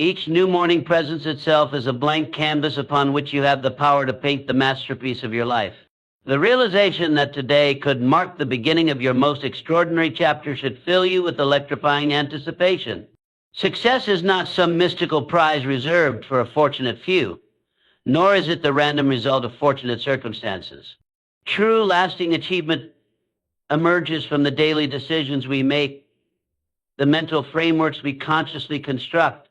Each new morning presents itself as a blank canvas upon which you have the power to paint the masterpiece of your life. The realization that today could mark the beginning of your most extraordinary chapter should fill you with electrifying anticipation. Success is not some mystical prize reserved for a fortunate few, nor is it the random result of fortunate circumstances. True, lasting achievement emerges from the daily decisions we make, the mental frameworks we consciously construct,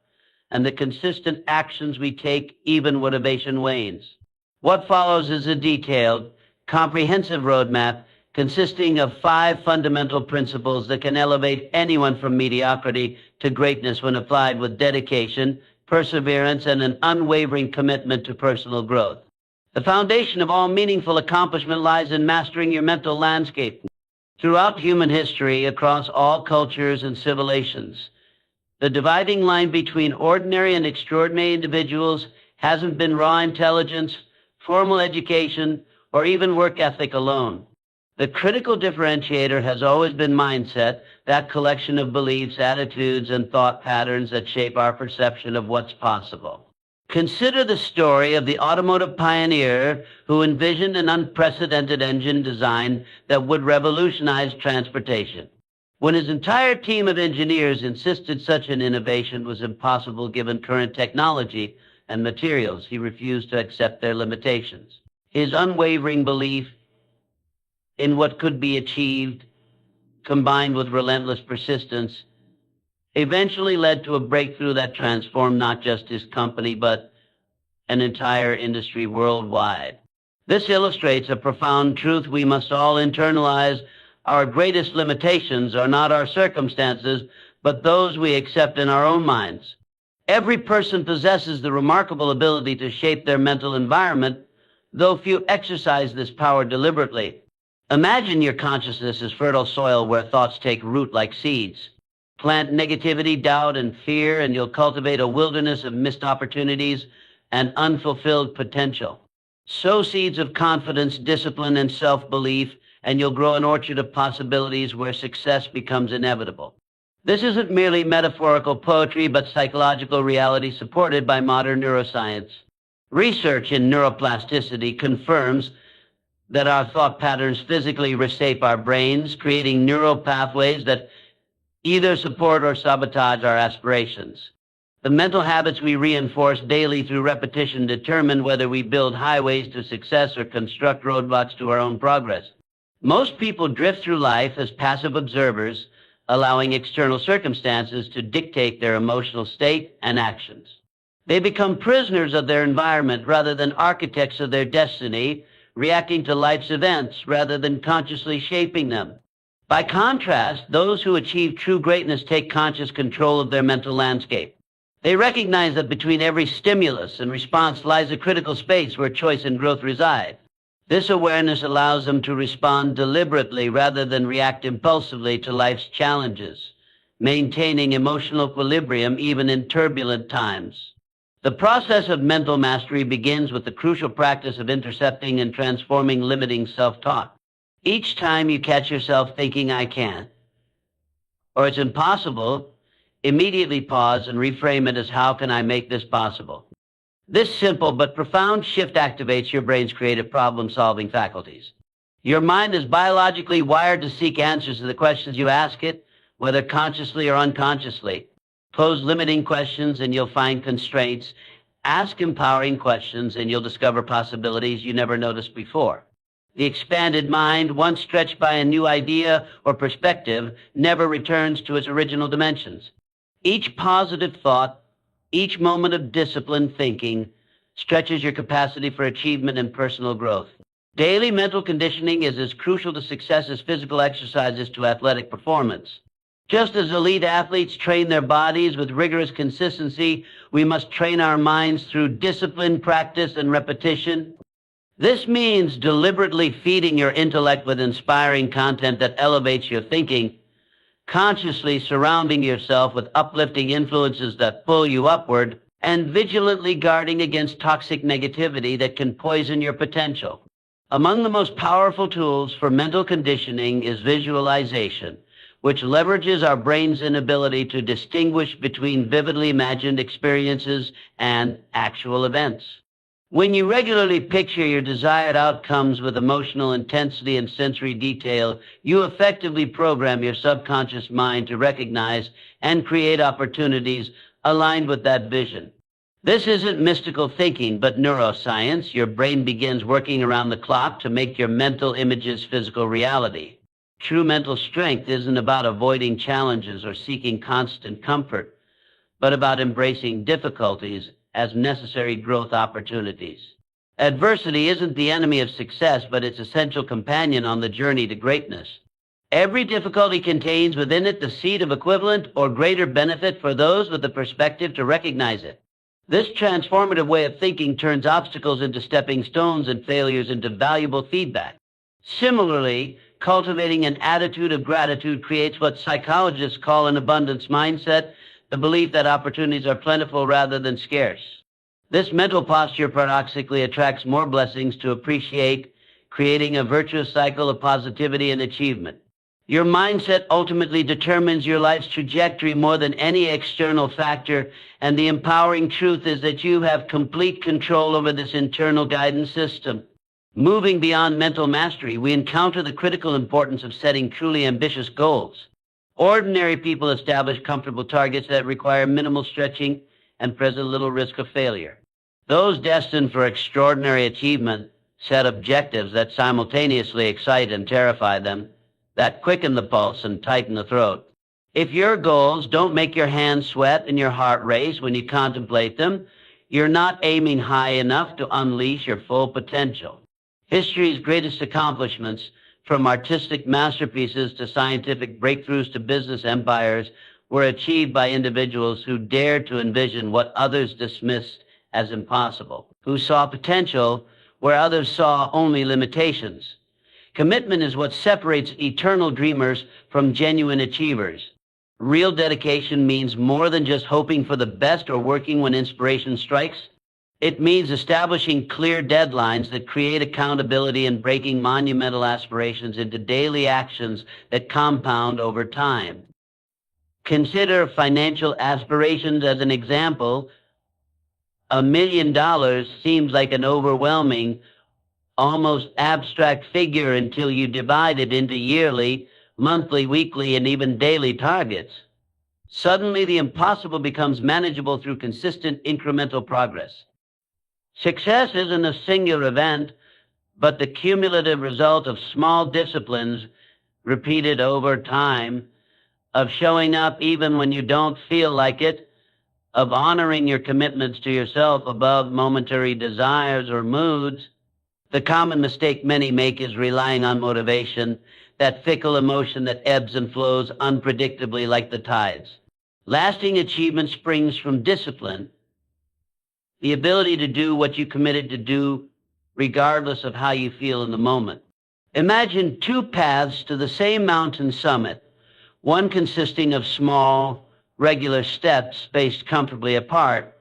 and the consistent actions we take even when motivation wanes. What follows is a detailed, comprehensive roadmap consisting of 5 fundamental principles that can elevate anyone from mediocrity to greatness when applied with dedication, perseverance, and an unwavering commitment to personal growth. The foundation of all meaningful accomplishment lies in mastering your mental landscape. Throughout human history, across all cultures and civilizations, the dividing line between ordinary and extraordinary individuals hasn't been raw intelligence, formal education, or even work ethic alone. The critical differentiator has always been mindset, that collection of beliefs, attitudes, and thought patterns that shape our perception of what's possible. Consider the story of the automotive pioneer who envisioned an unprecedented engine design that would revolutionize transportation. When his entire team of engineers insisted such an innovation was impossible given current technology and materials, he refused to accept their limitations. His unwavering belief in what could be achieved, combined with relentless persistence, eventually led to a breakthrough that transformed not just his company, but an entire industry worldwide. This illustrates a profound truth we must all internalize. Our greatest limitations are not our circumstances, but those we accept in our own minds. Every person possesses the remarkable ability to shape their mental environment, though few exercise this power deliberately. Imagine your consciousness as fertile soil where thoughts take root like seeds. Plant negativity, doubt, and fear, and you'll cultivate a wilderness of missed opportunities and unfulfilled potential. Sow seeds of confidence, discipline, and self-belief, and you'll grow an orchard of possibilities where success becomes inevitable. This isn't merely metaphorical poetry, but psychological reality supported by modern neuroscience. Research in neuroplasticity confirms that our thought patterns physically reshape our brains, creating neural pathways that either support or sabotage our aspirations. The mental habits we reinforce daily through repetition determine whether we build highways to success or construct roadblocks to our own progress. Most people drift through life as passive observers, allowing external circumstances to dictate their emotional state and actions. They become prisoners of their environment rather than architects of their destiny, reacting to life's events rather than consciously shaping them. By contrast, those who achieve true greatness take conscious control of their mental landscape. They recognize that between every stimulus and response lies a critical space where choice and growth reside. This awareness allows them to respond deliberately rather than react impulsively to life's challenges, maintaining emotional equilibrium even in turbulent times. The process of mental mastery begins with the crucial practice of intercepting and transforming limiting self-talk. Each time you catch yourself thinking, "I can't," or "it's impossible," immediately pause and reframe it as, "How can I make this possible?" This simple but profound shift activates your brain's creative problem-solving faculties. Your mind is biologically wired to seek answers to the questions you ask it, whether consciously or unconsciously. Pose limiting questions and you'll find constraints. Ask empowering questions and you'll discover possibilities you never noticed before. The expanded mind, once stretched by a new idea or perspective, never returns to its original dimensions. Each positive thought, each moment of disciplined thinking stretches your capacity for achievement and personal growth. Daily mental conditioning is as crucial to success as physical exercises to athletic performance. Just as elite athletes train their bodies with rigorous consistency, we must train our minds through discipline, practice, and repetition. This means deliberately feeding your intellect with inspiring content that elevates your thinking, consciously surrounding yourself with uplifting influences that pull you upward, and vigilantly guarding against toxic negativity that can poison your potential. Among the most powerful tools for mental conditioning is visualization, which leverages our brain's inability to distinguish between vividly imagined experiences and actual events. When you regularly picture your desired outcomes with emotional intensity and sensory detail, you effectively program your subconscious mind to recognize and create opportunities aligned with that vision. This isn't mystical thinking, but neuroscience. Your brain begins working around the clock to make your mental images physical reality. True mental strength isn't about avoiding challenges or seeking constant comfort, but about embracing difficulties as necessary growth opportunities. Adversity isn't the enemy of success, but its essential companion on the journey to greatness. Every difficulty contains within it the seed of equivalent or greater benefit for those with the perspective to recognize it. This transformative way of thinking turns obstacles into stepping stones and failures into valuable feedback. Similarly, cultivating an attitude of gratitude creates what psychologists call an abundance mindset, the belief that opportunities are plentiful rather than scarce. This mental posture paradoxically attracts more blessings to appreciate, creating a virtuous cycle of positivity and achievement. Your mindset ultimately determines your life's trajectory more than any external factor, and the empowering truth is that you have complete control over this internal guidance system. Moving beyond mental mastery, we encounter the critical importance of setting truly ambitious goals. Ordinary people establish comfortable targets that require minimal stretching and present little risk of failure. Those destined for extraordinary achievement set objectives that simultaneously excite and terrify them, that quicken the pulse and tighten the throat. If your goals don't make your hands sweat and your heart race when you contemplate them, you're not aiming high enough to unleash your full potential. History's greatest accomplishments, from artistic masterpieces to scientific breakthroughs to business empires, were achieved by individuals who dared to envision what others dismissed as impossible, who saw potential where others saw only limitations. Commitment is what separates eternal dreamers from genuine achievers. Real dedication means more than just hoping for the best or working when inspiration strikes. It means establishing clear deadlines that create accountability and breaking monumental aspirations into daily actions that compound over time. Consider financial aspirations as an example. $1 million seems like an overwhelming, almost abstract figure until you divide it into yearly, monthly, weekly, and even daily targets. Suddenly, the impossible becomes manageable through consistent incremental progress. Success isn't a singular event, but the cumulative result of small disciplines repeated over time, of showing up even when you don't feel like it, of honoring your commitments to yourself above momentary desires or moods. The common mistake many make is relying on motivation, that fickle emotion that ebbs and flows unpredictably like the tides. Lasting achievement springs from discipline, the ability to do what you committed to do regardless of how you feel in the moment. Imagine two paths to the same mountain summit, one consisting of small, regular steps spaced comfortably apart,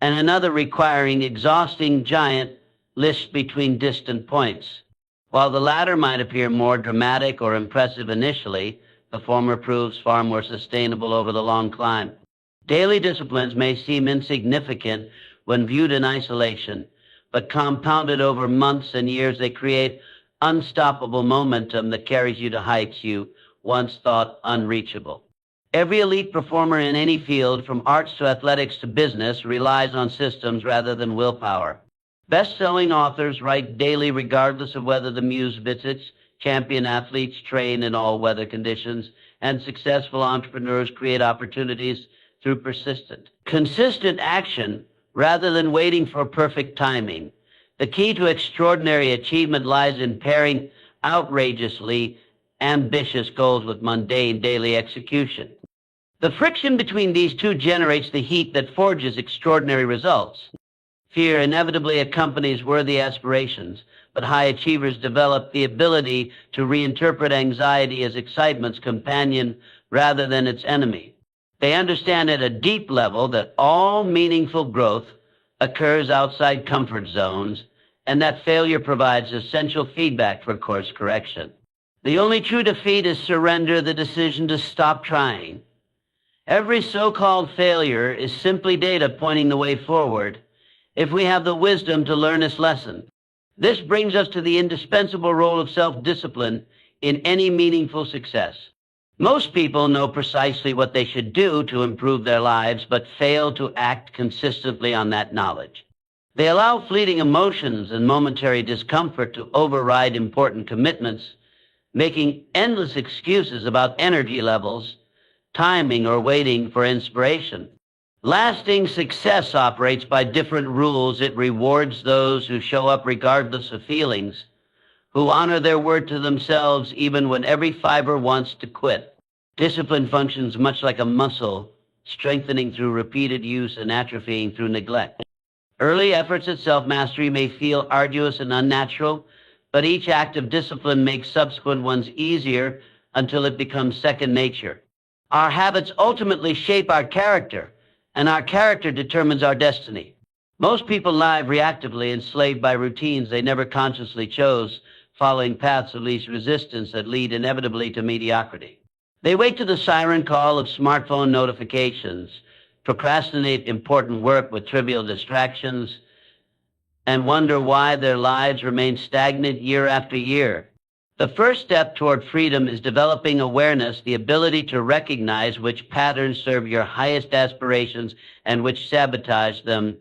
and another requiring exhausting giant lists between distant points. While the latter might appear more dramatic or impressive initially, the former proves far more sustainable over the long climb. Daily disciplines may seem insignificant when viewed in isolation, but compounded over months and years, they create unstoppable momentum that carries you to heights you once thought unreachable. Every elite performer in any field, from arts to athletics to business, relies on systems rather than willpower. Best-selling authors write daily regardless of whether the muse visits. Champion athletes train in all weather conditions, and successful entrepreneurs create opportunities through persistent, consistent action rather than waiting for perfect timing. The key to extraordinary achievement lies in pairing outrageously ambitious goals with mundane daily execution. The friction between these two generates the heat that forges extraordinary results. Fear inevitably accompanies worthy aspirations, but high achievers develop the ability to reinterpret anxiety as excitement's companion rather than its enemy. They understand at a deep level that all meaningful growth occurs outside comfort zones, and that failure provides essential feedback for course correction. The only true defeat is surrender, the decision to stop trying. Every so-called failure is simply data pointing the way forward if we have the wisdom to learn its lesson. This brings us to the indispensable role of self-discipline in any meaningful success. Most people know precisely what they should do to improve their lives, but fail to act consistently on that knowledge. They allow fleeting emotions and momentary discomfort to override important commitments, making endless excuses about energy levels, timing, or waiting for inspiration. Lasting success operates by different rules. It rewards those who show up regardless of feelings, who honor their word to themselves even when every fiber wants to quit. Discipline functions much like a muscle, strengthening through repeated use and atrophying through neglect. Early efforts at self-mastery may feel arduous and unnatural, but each act of discipline makes subsequent ones easier until it becomes second nature. Our habits ultimately shape our character, and our character determines our destiny. Most people live reactively, enslaved by routines they never consciously chose, following paths of least resistance that lead inevitably to mediocrity. They wait to the siren call of smartphone notifications, procrastinate important work with trivial distractions, and wonder why their lives remain stagnant year after year. The first step toward freedom is developing awareness, the ability to recognize which patterns serve your highest aspirations and which sabotage them.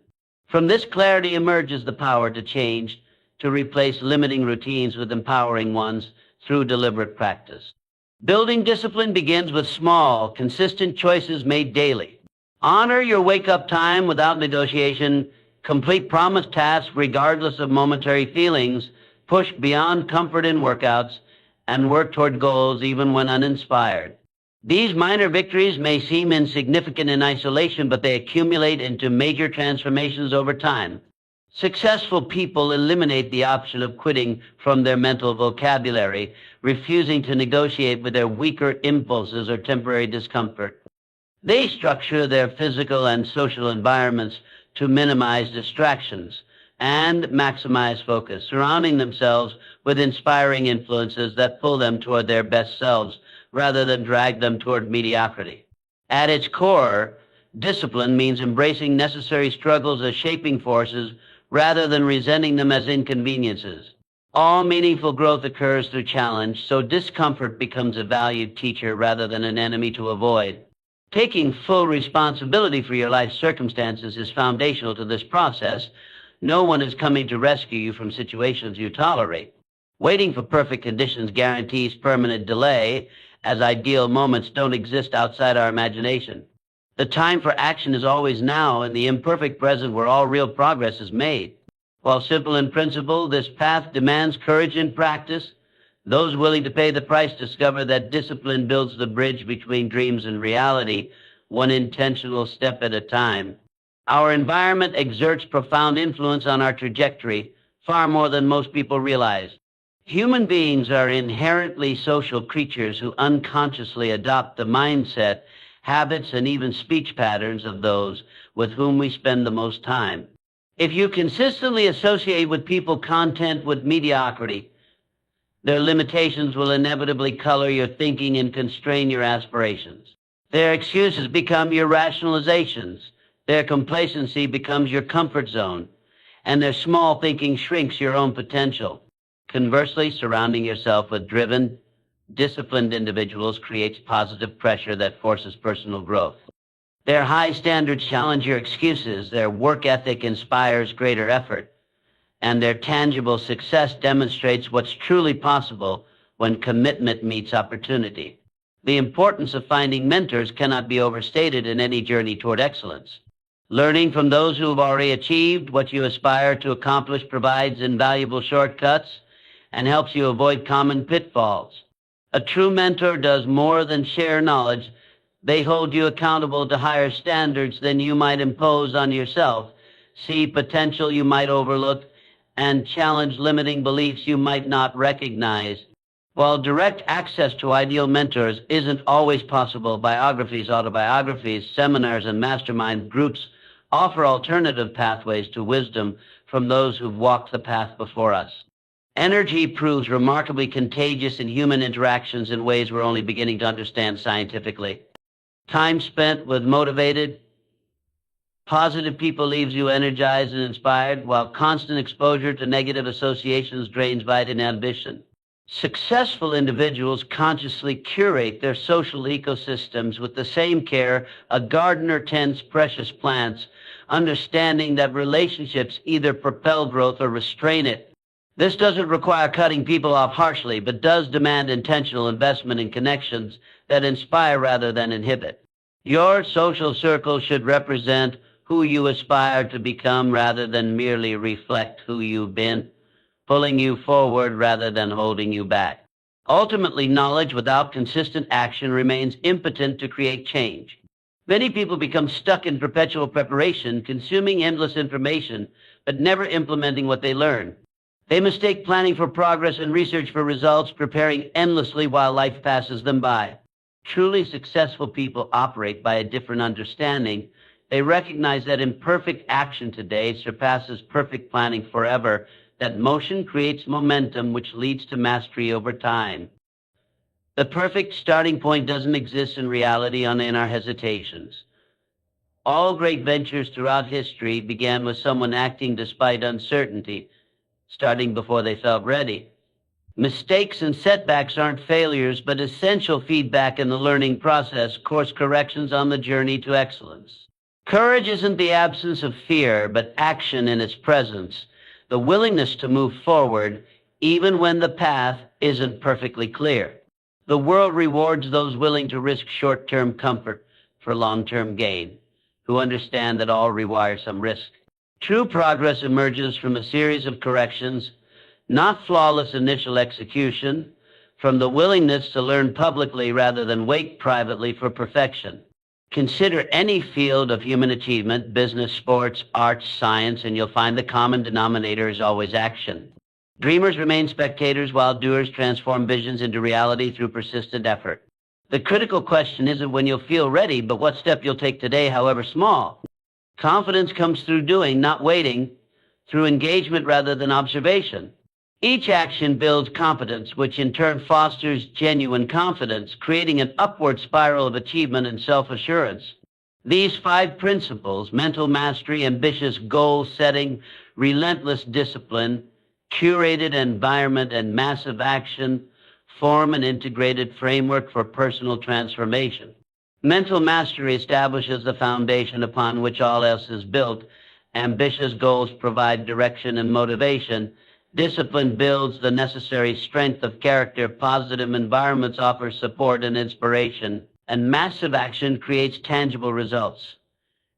From this clarity emerges the power to change, to replace limiting routines with empowering ones through deliberate practice. Building discipline begins with small, consistent choices made daily. Honor your wake-up time without negotiation. Complete promised tasks regardless of momentary feelings. Push beyond comfort in workouts, and work toward goals even when uninspired. These minor victories may seem insignificant in isolation, but they accumulate into major transformations over time. Successful people eliminate the option of quitting from their mental vocabulary, refusing to negotiate with their weaker impulses or temporary discomfort. They structure their physical and social environments to minimize distractions and maximize focus, surrounding themselves with inspiring influences that pull them toward their best selves rather than drag them toward mediocrity. At its core, discipline means embracing necessary struggles as shaping forces rather than resenting them as inconveniences. All meaningful growth occurs through challenge, so discomfort becomes a valued teacher rather than an enemy to avoid. Taking full responsibility for your life circumstances is foundational to this process. No one is coming to rescue you from situations you tolerate. Waiting for perfect conditions guarantees permanent delay, as ideal moments don't exist outside our imagination. The time for action is always now, in the imperfect present where all real progress is made. While simple in principle, this path demands courage in practice. Those willing to pay the price discover that discipline builds the bridge between dreams and reality, one intentional step at a time. Our environment exerts profound influence on our trajectory, far more than most people realize. Human beings are inherently social creatures who unconsciously adopt the mindset, habits, and even speech patterns of those with whom we spend the most time. If you consistently associate with people content with mediocrity, their limitations will inevitably color your thinking and constrain your aspirations. Their excuses become your rationalizations. Their complacency becomes your comfort zone, and their small thinking shrinks your own potential. Conversely, surrounding yourself with driven, disciplined individuals creates positive pressure that forces personal growth. Their high standards challenge your excuses, their work ethic inspires greater effort, and their tangible success demonstrates what's truly possible when commitment meets opportunity. The importance of finding mentors cannot be overstated in any journey toward excellence. Learning from those who have already achieved what you aspire to accomplish provides invaluable shortcuts and helps you avoid common pitfalls. A true mentor does more than share knowledge. They hold you accountable to higher standards than you might impose on yourself, see potential you might overlook, and challenge limiting beliefs you might not recognize. While direct access to ideal mentors isn't always possible, biographies, autobiographies, seminars, and mastermind groups offer alternative pathways to wisdom from those who've walked the path before us. Energy proves remarkably contagious in human interactions in ways we're only beginning to understand scientifically. Time spent with motivated, positive people leaves you energized and inspired, while constant exposure to negative associations drains vital ambition. Successful individuals consciously curate their social ecosystems with the same care a gardener tends precious plants, understanding that relationships either propel growth or restrain it. This doesn't require cutting people off harshly, but does demand intentional investment in connections that inspire rather than inhibit. Your social circle should represent who you aspire to become rather than merely reflect who you've been, pulling you forward rather than holding you back. Ultimately, knowledge without consistent action remains impotent to create change. Many people become stuck in perpetual preparation, consuming endless information, but never implementing what they learn. They mistake planning for progress and research for results, preparing endlessly while life passes them by. Truly successful people operate by a different understanding. They recognize that imperfect action today surpasses perfect planning forever, that motion creates momentum which leads to mastery over time. The perfect starting point doesn't exist in reality in our hesitations. All great ventures throughout history began with someone acting despite uncertainty, starting before they felt ready. Mistakes and setbacks aren't failures, but essential feedback in the learning process, course corrections on the journey to excellence. Courage isn't the absence of fear, but action in its presence, the willingness to move forward, even when the path isn't perfectly clear. The world rewards those willing to risk short-term comfort for long-term gain, who understand that all requires some risk. True progress emerges from a series of corrections, not flawless initial execution, from the willingness to learn publicly rather than wait privately for perfection. Consider any field of human achievement, business, sports, arts, science, and you'll find the common denominator is always action. Dreamers remain spectators while doers transform visions into reality through persistent effort. The critical question isn't when you'll feel ready, but what step you'll take today, however small. Confidence comes through doing, not waiting, through engagement rather than observation. Each action builds competence, which in turn fosters genuine confidence, creating an upward spiral of achievement and self-assurance. These 5 principles, mental mastery, ambitious goal setting, relentless discipline, curated environment, and massive action, form an integrated framework for personal transformation. Mental mastery establishes the foundation upon which all else is built. Ambitious goals provide direction and motivation. Discipline builds the necessary strength of character. Positive environments offer support and inspiration. And massive action creates tangible results.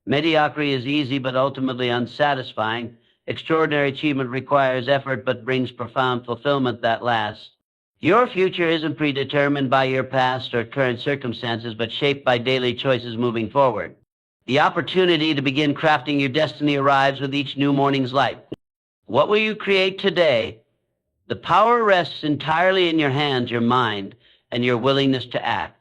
Mediocrity is easy but ultimately unsatisfying. Extraordinary achievement requires effort but brings profound fulfillment that lasts. Your future isn't predetermined by your past or current circumstances, but shaped by daily choices moving forward. The opportunity to begin crafting your destiny arrives with each new morning's light. What will you create today? The power rests entirely in your hands, your mind, and your willingness to act.